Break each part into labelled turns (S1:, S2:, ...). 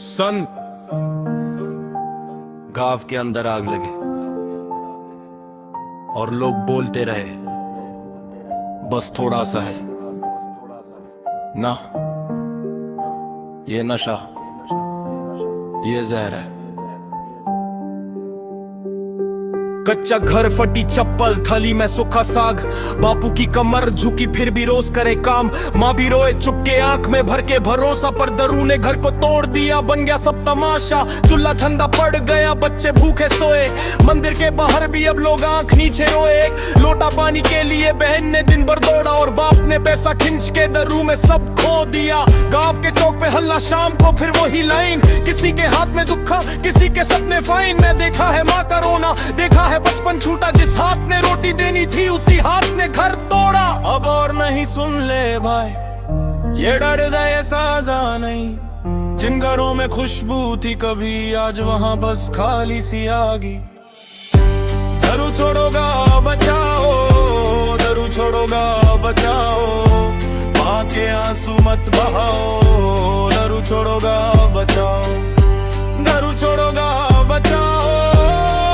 S1: सन गांव के अंदर आग लगे और लोग बोलते रहे बस थोड़ा सा है ना, ये नशा, ये जहर है। कच्चा घर, फटी चप्पल, थाली में सूखा साग, बापू की कमर झुकी फिर भी रोज करे काम, माँ भी रोए चुपके आंख में भर के भरोसा, पर दरू ने घर को तोड़ दिया, बन गया सब तमाशा। चूल्हा ठंडा पड़ गया, बच्चे भूखे सोए, मंदिर के बाहर भी अब लोग आंख नीचे रोए। लोटा पानी के लिए बहन ने दिन भर दौड़ा और बाप ने पैसा खिंच के दरू में सब खो दिया। गांव के चौक पे हल्ला, शाम को फिर वही लाइन, किसी के हाथ में दुखा, किसी के सपने फाइन। मैं देखा है माँ का रोना, देखा है बचपन छूटा, जिस हाथ ने रोटी देनी थी उसी हाथ ने घर तोड़ा। अब और नहीं सुन ले भाई, ये दर्द है साजा नहीं, जिन घरों में खुशबू थी कभी आज वहां बस खाली सी आगी। दरू छोड़ोगा बचाओ, दरू छोड़ोगा बचाओ, माँ के आंसू मत बहाओ, दरू छोड़ोगा बचाओ, दरू छोड़ोगा बचाओ,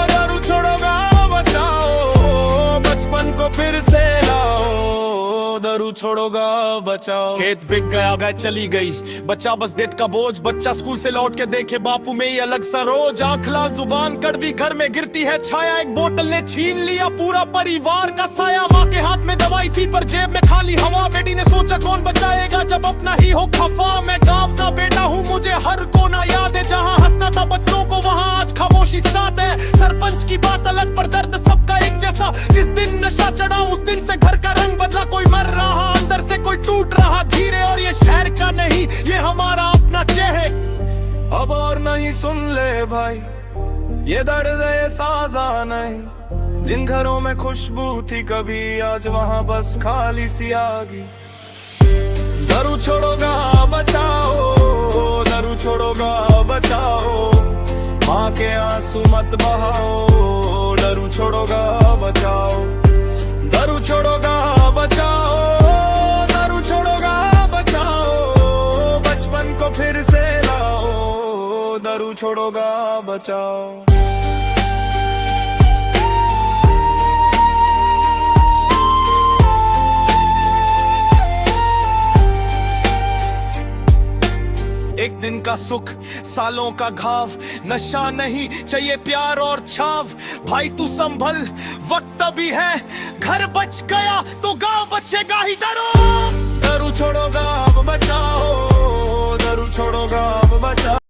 S1: दरू छोड़ोगा बचाओ, बचपन को फिर से लाओ, दरू छोड़ोगा बचाओ। खेत बिक गया, गाय चली गई, बच्चा बस डेट का बोझ, बच्चा स्कूल से लौट के देखे बापू में ही अलग सा रोज। आंख लाल जुबान कड़वी, घर में गिरती है छाया, एक बोतल ने छीन लिया पूरा परिवार का साया। माँ के हाथ में दवाई थी पर जेब में खाली हवा, बेटी ने सोचा कौन बचाएगा जब अपना ही हो खफा। मैं गाँव का बेटा हूँ, मुझे हर कोना याद है, जहाँ हंसना था बच्चों को वहाँ आज खामोशी साथ है। सरपंच की बात अलग पर दर्द सबका एक जैसा, जिस दिन नशा चढ़ा उस दिन से घर का रंग बदला, कोई मर रहा अंदर से, कोई टूट रहा धीरे, और ये शहर का नहीं ये हमारा अपना चेहरे। अब और नहीं सुन ले भाई, ये दर्द है साजा नहीं, जिन घरों में खुशबू थी कभी आज वहां बस खाली सी आगी। दरू छोड़ोगा बचाओ, दरू छोड़ोगा बचाओ, माँ के आंसू मत बहाओ, दरू छोड़ोगा बचाओ, दरू छोड़ोगा बचाओ, दरू छोड़ोगा बचाओ, बचपन को फिर से लाओ, दरू छोड़ोगा बचाओ। एक दिन का सुख, सालों का घाव, नशा नहीं चाहिए प्यार और छाव। भाई तू संभल, वक्त अभी है, घर बच गया तो गांव बचेगा ही। दरू छोड़ोगा बचाओ, दरू छोड़ोगा बचाओ।